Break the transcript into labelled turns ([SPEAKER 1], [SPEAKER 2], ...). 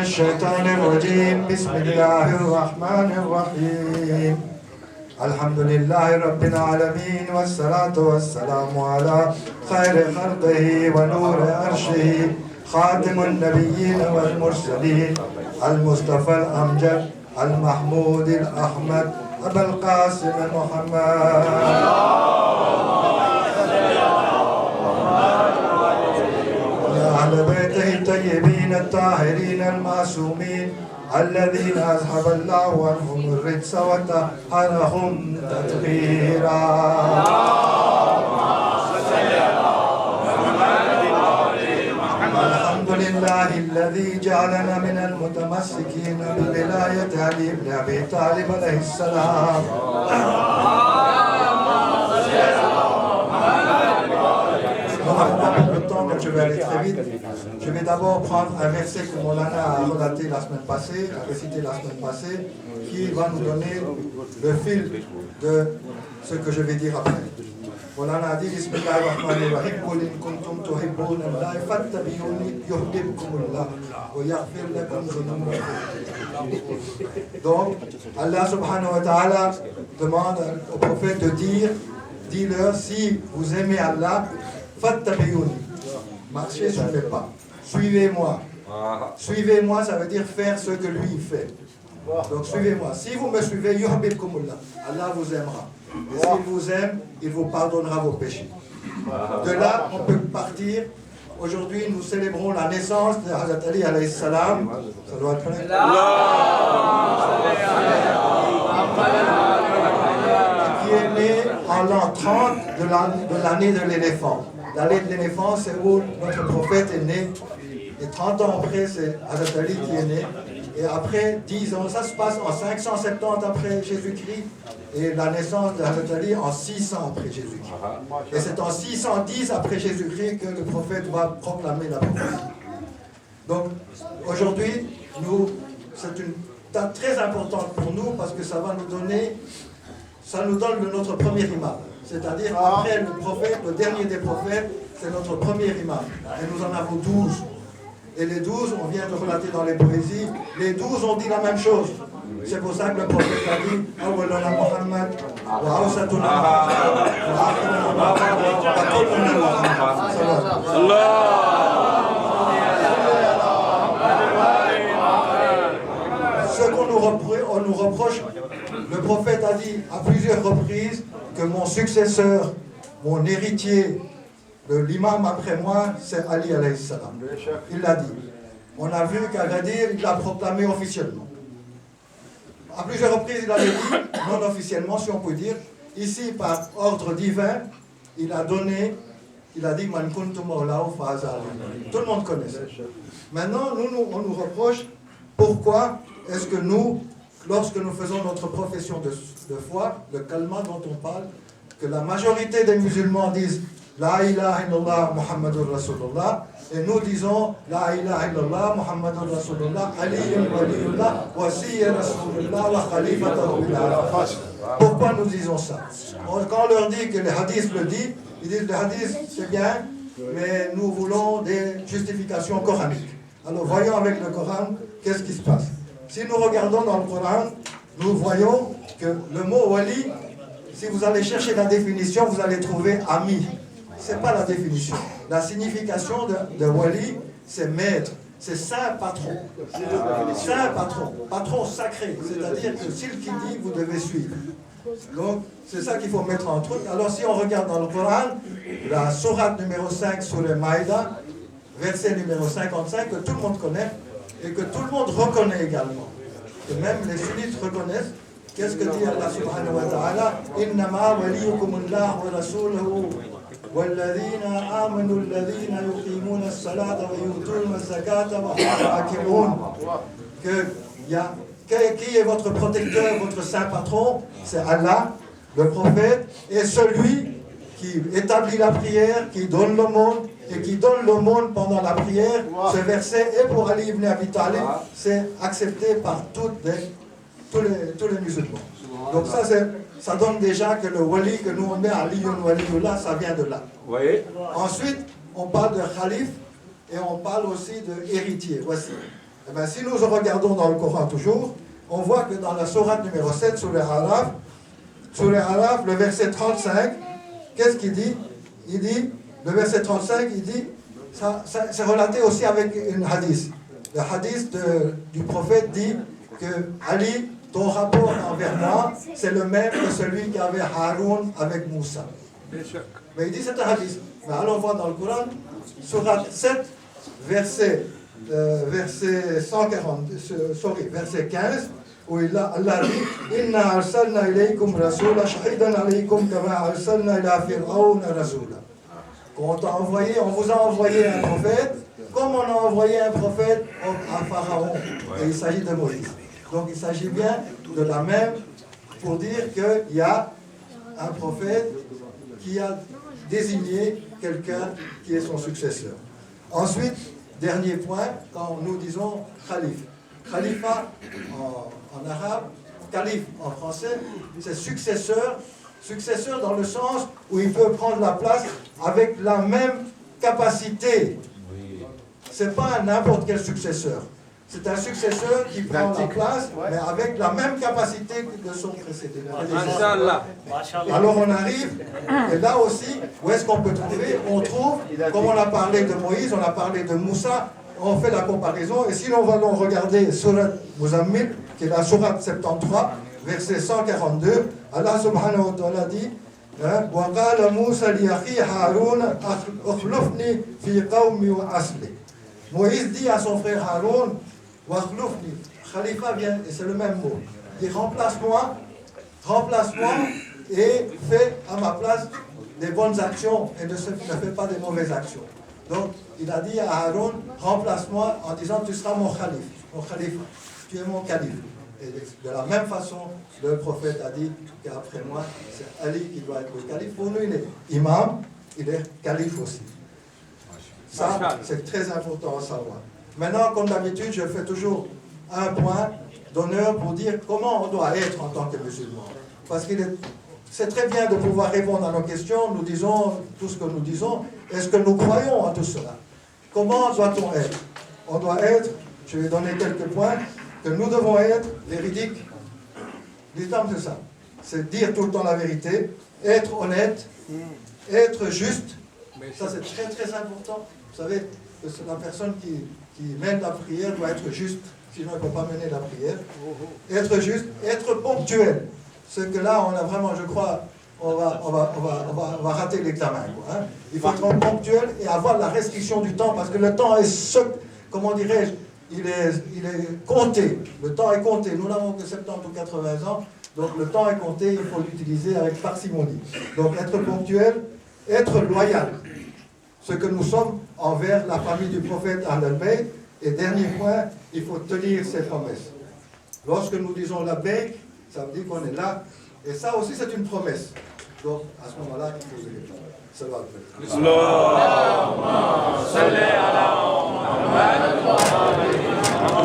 [SPEAKER 1] الشيطان الرجيم بسم الله الرحمن الرحيم الحمد لله رب العالمين والصلاة والسلام على خير خلقه ونور عرشه خاتم النبيين والمرسلين المصطفى الأمجد المحمود الأحمد أبا القاسم محمد أهل بيته الطيبين الطاهرين المعصومين الذين أذهب الله عنهم الرجس وطهرهم تطهيرا. الحمد لله الذي جعلنا من المتمسكين بولاية علي بن أبي طالب عليه السلام. Donc je vais aller très vite. Je vais d'abord prendre un verset que Molana a relaté la semaine passée, a récité la semaine passée, qui va nous donner le fil de ce que je vais dire après. Molana a dit Bismillahirrahmanirrahim Qul in kuntum tuhibbuna Allah fattabi'uni yuhibbukumullah wa yaghfir lakum dhunubakum. Donc Allah subhanahu wa ta'ala demande au prophète de dire, dis-leur, si vous aimez Allah, fattabi'uni, marchez sur mes pas, suivez-moi. Suivez-moi, ça veut dire faire ce que lui fait. Donc suivez-moi. Si vous me suivez, yuhibbukumullah, Allah vous aimera. Et s'il vous aime, il vous pardonnera vos péchés. De là, on peut partir. Aujourd'hui, nous célébrons la naissance de Hazrat Ali alayhi salam. Ça doit être prêt. Qui est né en l'an 30 de l'année de l'éléphant. L'année de l'éléphant, c'est où notre prophète est né. Et 30 ans après, c'est Hazrat Ali qui est né. Et après 10 ans, ça se passe en 570 après Jésus-Christ. Et la naissance de Hazrat Ali en 600 après Jésus-Christ. Et c'est en 610 après Jésus-Christ que le prophète va proclamer la prophétie. Donc aujourd'hui, c'est une date très importante pour nous parce que ça va nous donner, ça nous donne notre premier imam. C'est-à-dire après le prophète, le dernier des prophètes, c'est notre premier imam. Et nous en avons 12. Et les 12, on vient de relater dans les poésies, les 12 ont dit la même chose. C'est pour ça que le prophète a dit Awwaluna Muhammad, wa awsatuna Muhammad, wa akhiruna Muhammad, wa kulluna Muhammad. Ce qu'on nous reproche, le prophète a dit à plusieurs reprises que mon successeur, mon héritier, l'imam après moi, c'est Ali alayhi salam. Il l'a dit. On a vu qu'Agadir, il l'a proclamé officiellement. À plusieurs reprises, il avait dit, non officiellement, si on peut dire, ici, par ordre divin, il a dit, Man kuntu mawlahu fa haza Ali. Tout le monde connaît ça. Maintenant, on nous reproche, pourquoi est-ce que nous, lorsque nous faisons notre profession de foi, le kalma dont on parle, que la majorité des musulmans disent La ilaha illallah Muhammadur Rasulullah, et nous disons La ilaha illallah Muhammadur Rasulullah, Aliyyun waliyullah, wasiyya Rasulullah wa khalifatahu bil ardh. Pourquoi nous disons ça? Quand on leur dit que les hadiths le disent, ils disent les hadiths c'est bien, mais nous voulons des justifications coraniques. Alors voyons avec le Coran, qu'est-ce qui se passe. Si nous regardons dans le Coran, nous voyons que le mot wali, si vous allez chercher la définition, vous allez trouver ami. Ce n'est pas la définition. La signification de wali, c'est maître, c'est saint patron. Saint patron, patron sacré. C'est-à-dire que s'il qui dit, vous devez suivre. Donc, c'est ça qu'il faut mettre en truc. Alors, si on regarde dans le Coran, la sourate numéro 5 sur le Maïda, verset numéro 55, que tout le monde connaît, et que tout le monde reconnaît également. Et même les sunnites reconnaissent. Qu'est-ce que dit Allah subhanahu wa ta'ala? Innama waliyukumullah wa rasuluhu walladhina amanu alladhina yuqimuna as-salata wa yutuna az-zakata wa hum raki'un. Qui est votre protecteur, votre saint patron? C'est Allah, le prophète, et celui qui établit la prière, qui donne le monde, et qui donne le monde pendant la prière. Ce verset est pour Ali ibn Abi Talib, c'est accepté par tous les musulmans. Donc ça donne déjà que le wali que nous on met à Liyun Waliyullah, ça vient de là. Oui. Ensuite, on parle de khalif et on parle aussi de héritier. Voici. Eh bien, si nous regardons dans le Coran toujours, on voit que dans la sourate numéro 7, sur les Araf, le verset 35, qu'est-ce qu'il dit? Il dit, le verset 35, il dit, ça c'est relaté aussi avec une hadith. Le hadith du prophète dit que Ali, ton rapport envers moi, c'est le même que celui qu'avait Haroun avec Moussa. Mais il dit c'est un hadith. Mais allons voir dans le Coran, sourate 7, verset 15, où Allah dit Inna arsalna ilaykum rasula shahidan alaykum kama arsalna ila fir'auna rasula. On vous a envoyé un prophète, comme on a envoyé un prophète à Pharaon. Et il s'agit de Moïse. Donc il s'agit bien de la même pour dire qu'il y a un prophète qui a désigné quelqu'un qui est son successeur. Ensuite, dernier point, quand nous disons calife. Khalifa en arabe, calife en français, c'est successeur dans le sens où il peut prendre la place avec la même capacité. C'est pas n'importe quel successeur. C'est un successeur qui prend la place, mais avec la même capacité que de son précédent. Alors on arrive, et là aussi, où est-ce qu'on peut trouver? On trouve, comme on a parlé de Moïse, on a parlé de Moussa, on fait la comparaison, et si nous allons regarder Surat Muzammil, qui est la Surat 73, verset 142, Allah subhanahu wa ta'ala dit وَقَالَ مُوسَى لِأَخِيهِ هَارُونَ أَخْلُفْنِي فِي قَوْمِي وَأَصْلِي. Moïse dit à son frère Haroun, Khalifa vient, et c'est le même mot, il dit remplace-moi et fais à ma place des bonnes actions et ne fais pas des mauvaises actions. Donc il a dit à Haroun, remplace-moi en disant tu seras mon khalife, tu es mon calife. Et de la même façon, le prophète a dit qu'après moi, c'est Ali qui doit être le calife. Pour nous, il est imam, il est calife aussi. Ça, c'est très important à savoir. Maintenant, comme d'habitude, je fais toujours un point d'honneur pour dire comment on doit être en tant que musulman. Parce que c'est très bien de pouvoir répondre à nos questions, nous disons tout ce que nous disons. Est-ce que nous croyons à tout cela? Comment doit-on être? On doit être, je vais donner quelques points, que nous devons être véridiques. L'islam, c'est ça. C'est dire tout le temps la vérité, être honnête, être juste. Ça, c'est très très important. Vous savez que la personne qui mène la prière doit être juste, sinon elle ne peut pas mener la prière. Être juste, être ponctuel. C'est que là, on a vraiment, je crois, on va rater l'examen. Hein. Il faut être ponctuel et avoir la restriction du temps, parce que le temps est, comment dirais-je, il est compté. Le temps est compté. Nous n'avons que 70 ou 80 ans, donc le temps est compté, il faut l'utiliser avec parcimonie. Donc être ponctuel, être loyal. Ce que nous sommes envers la famille du prophète Ahlul Bayt. Et dernier point, il faut tenir ses promesses. Lorsque nous disons la Bayt, ça veut dire qu'on est là. Et ça aussi, c'est une promesse. Donc, à ce moment-là, il faut se répondre. Ça va le faire.